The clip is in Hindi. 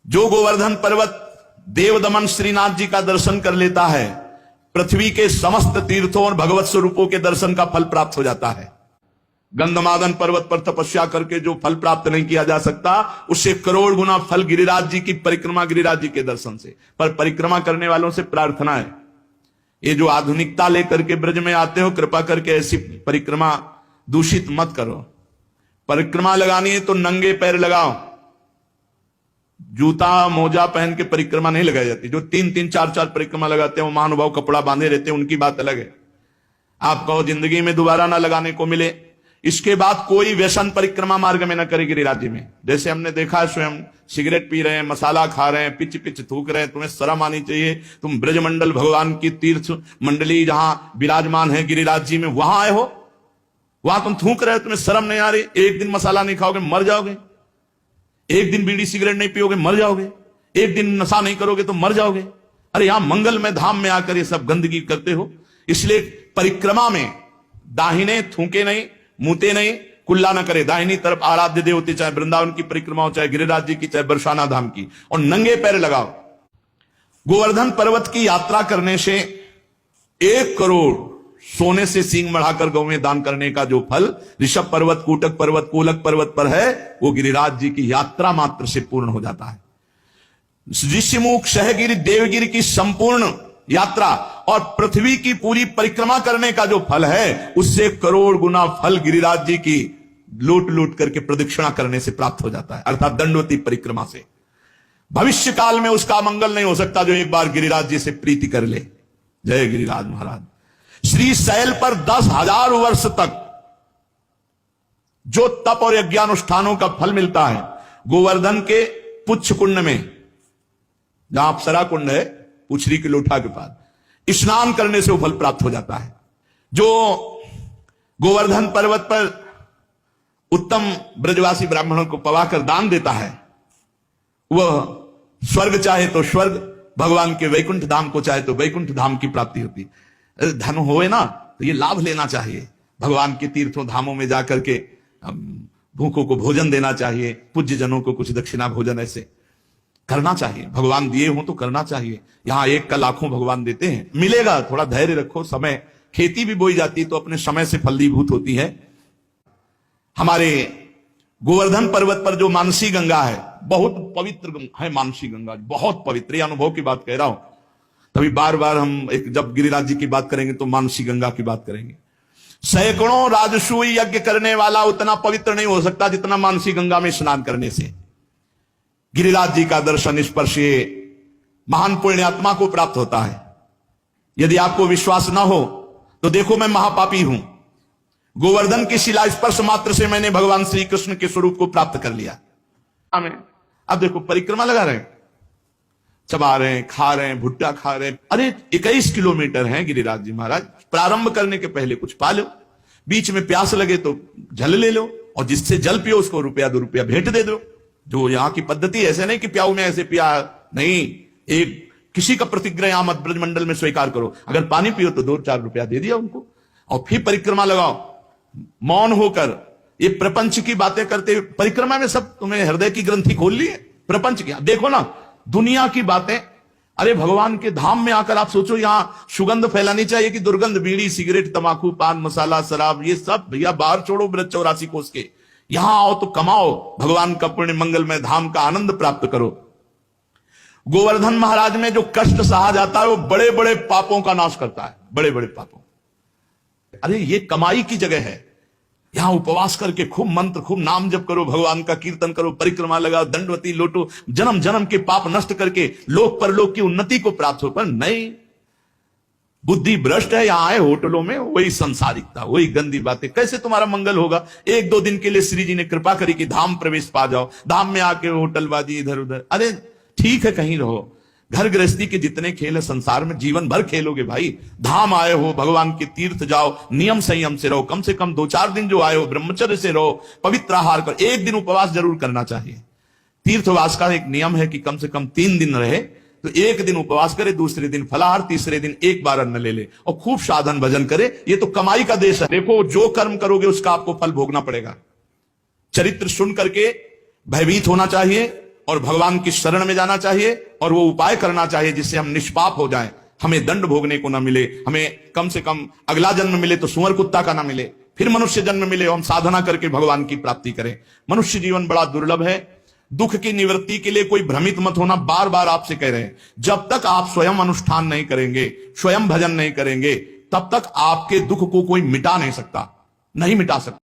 जो गोवर्धन पर्वत देवदमन श्रीनाथ जी का दर्शन कर लेता है, पृथ्वी के समस्त तीर्थों और भगवत स्वरूपों के दर्शन का फल प्राप्त हो जाता है। गंधमादन पर्वत पर तपस्या करके जो फल प्राप्त नहीं किया जा सकता, उससे करोड़ गुना फल गिरिराज जी की परिक्रमा, गिरिराज जी के दर्शन से। पर परिक्रमा करने वालों से प्रार्थना है, ये जो आधुनिकता लेकर के ब्रज में आते हो, कृपा करके ऐसी परिक्रमा दूषित मत करो। परिक्रमा लगानी है तो नंगे पैर लगाओ, जूता मोजा पहन के परिक्रमा नहीं लगाई जाती। जो 3-3, 4-4 परिक्रमा लगाते हैं वो महानुभाव कपड़ा बांधे रहते हैं, उनकी बात अलग है। आप कहो जिंदगी में दोबारा ना लगाने को मिले, इसके बाद कोई व्यसन परिक्रमा मार्ग में न करे गिरिराज जी में। जैसे हमने देखा है, स्वयं सिगरेट पी रहे हैं, मसाला खा रहे हैं, पिच पिच थूक रहे हैं, तुम्हें शर्म आनी चाहिए। तुम ब्रजमंडल भगवान की तीर्थ मंडली जहां विराजमान है गिरिराज जी में, वहां आए हो, वहां तुम थूक रहे हो, तुम्हें शर्म नहीं आ रही? एक दिन मसाला नहीं खाओगे मर जाओगे, एक दिन बीड़ी सिगरेट नहीं पियोगे मर जाओगे, एक दिन नशा नहीं करोगे तो मर जाओगे। अरे यहां मंगल में धाम में आकर ये सब गंदगी करते हो। इसलिए परिक्रमा में दाहिने थूके नहीं, मुंहते नहीं, कुल्ला न करे। दाहिनी तरफ आराध्य देवते, चाहे वृंदावन की परिक्रमा हो, चाहे गिरिराज जी की, चाहे बरसाना धाम की, और नंगे पैर लगाओ। गोवर्धन पर्वत की यात्रा करने से 1 करोड़ सोने से सींग बढ़ाकर गौ में दान करने का जो फल ऋषभ पर्वत, कूटक पर्वत, कोलक पर्वत पर है, वो गिरिराज जी की यात्रा मात्र से पूर्ण हो जाता है। ऋषिमुख, सहगिरि, देवगिरि की संपूर्ण यात्रा और पृथ्वी की पूरी परिक्रमा करने का जो फल है, उससे करोड़ गुना फल गिरिराज जी की लूट लूट करके प्रदक्षिणा करने से प्राप्त हो जाता है, अर्थात दंडवती परिक्रमा से। भविष्य काल में उसका मंगल नहीं हो सकता जो एक बार गिरिराज जी से प्रीति कर ले। जय गिरिराज महाराज। श्री शैल पर 10,000 वर्ष तक जो तप और यज्ञानुष्ठानों का फल मिलता है, गोवर्धन के पुच्छ कुंड में, जहां अप्सरा कुंड है, पुछरी की लोठा के पास, स्नान करने से वो फल प्राप्त हो जाता है। जो गोवर्धन पर्वत पर उत्तम ब्रजवासी ब्राह्मणों को पवाकर दान देता है, वह स्वर्ग चाहे तो स्वर्ग, भगवान के वैकुंठ धाम को चाहे तो वैकुंठ धाम की प्राप्ति होती। धन होए ना तो ये लाभ लेना चाहिए, भगवान के तीर्थों धामों में जाकर के भूखों को भोजन देना चाहिए, पूज्य जनों को कुछ दक्षिणा भोजन ऐसे करना चाहिए। भगवान दिए हो तो करना चाहिए। यहां 1 का लाखों भगवान देते हैं, मिलेगा, थोड़ा धैर्य रखो। समय, खेती भी बोई जाती है तो अपने समय से फलीभूत होती है। हमारे गोवर्धन पर्वत पर जो मानसी गंगा है, बहुत पवित्र है मानसी गंगा, बहुत पवित्र। अनुभव की बात कह रहा हूं, तभी बार बार हम जब गिरिराज जी की बात करेंगे तो मानसी गंगा की बात करेंगे। सैकड़ों राजसूय यज्ञ करने वाला उतना पवित्र नहीं हो सकता जितना मानसी गंगा में स्नान करने से गिरिराज जी का दर्शन स्पर्श महान पुण्यात्मा को प्राप्त होता है। यदि आपको विश्वास ना हो तो देखो, मैं महापापी हूं, गोवर्धन की शिला स्पर्श मात्र से मैंने भगवान श्री कृष्ण के स्वरूप को प्राप्त कर लिया। अब देखो परिक्रमा लगा रहे हैं, चबा रहे हैं, खा रहे हैं, भुट्टा खा रहे हैं। अरे 21 किलोमीटर है गिरिराज जी महाराज। प्रारंभ करने के पहले कुछ पा लो, बीच में प्यास लगे तो जल ले लो, और जिससे जल पियो उसको ₹1-2 भेंट दे दो। जो यहाँ की पद्धति ऐसे नहीं कि प्याऊ में ऐसे पिया नहीं, एक किसी का प्रतिग्रह यहां मत ब्रजमंडल में स्वीकार करो। अगर पानी पियो तो ₹2-4 दे दिया उनको, और फिर परिक्रमा लगाओ मौन होकर। ये प्रपंच की बातें करते, परिक्रमा में सब तुम्हें हृदय की ग्रंथि खोल ली है। प्रपंच की देखो ना, दुनिया की बातें। अरे भगवान के धाम में आकर आप सोचो, यहां सुगंध फैलानी चाहिए कि दुर्गंध? बीड़ी, सिगरेट, तंबाकू, पान मसाला, शराब, ये सब भैया बाहर छोड़ो ब्रज 84 कोस के। यहां आओ तो कमाओ, भगवान का पुण्य मंगलमय धाम का आनंद प्राप्त करो। गोवर्धन महाराज में जो कष्ट सहा जाता है वो बड़े बड़े पापों का नाश करता है, बड़े बड़े पापों। अरे ये कमाई की जगह है। यहां उपवास करके खूब मंत्र, खूब नाम जप करो, भगवान का कीर्तन करो, परिक्रमा लगाओ, दंडवती लोटो, जन्म जन्म के पाप नष्ट करके लोक परलोक की उन्नति को प्राप्त हो। पर नहीं, बुद्धि भ्रष्ट है। यहां आए होटलों में वही संसारिकता, वही गंदी बातें। कैसे तुम्हारा मंगल होगा? 1-2 दिन के लिए श्री जी ने कृपा करी कि धाम प्रवेश पा जाओ, धाम में आके होटलबाजी इधर उधर। अरे ठीक है, कहीं रहो। घर गृहस्थी के जितने खेल है संसार में, जीवन भर खेलोगे भाई। धाम आए हो, भगवान के तीर्थ जाओ, नियम संयम से रहो। कम से कम 2-4 दिन जो आए हो ब्रह्मचर्य से रहो, पवित्र आहार करो। 1 दिन उपवास जरूर करना चाहिए। तीर्थवास का एक नियम है कि कम से कम 3 दिन रहे तो 1 दिन उपवास करे, दूसरे दिन फलाहार, तीसरे दिन 1 बार अन्न ले ले, और खूब साधन भजन करे। ये तो कमाई का देश है। देखो, जो कर्म करोगे उसका आपको फल भोगना पड़ेगा। चरित्र सुन करके भयभीत होना चाहिए, और भगवान की शरण में जाना चाहिए और वो उपाय करना चाहिए जिससे हम निष्पाप हो जाएं, हमें दंड भोगने को ना मिले, हमें कम से कम अगला जन्म मिले तो सुअर कुत्ता का ना मिले, फिर मनुष्य जन्म मिले और हम साधना करके भगवान की प्राप्ति करें। मनुष्य जीवन बड़ा दुर्लभ है। दुख की निवृत्ति के लिए कोई भ्रमित मत होना, बार बार आपसे कह रहे हैं। जब तक आप स्वयं अनुष्ठान नहीं करेंगे, स्वयं भजन नहीं करेंगे, तब तक आपके दुख को कोई मिटा नहीं सकता, नहीं मिटा सकता।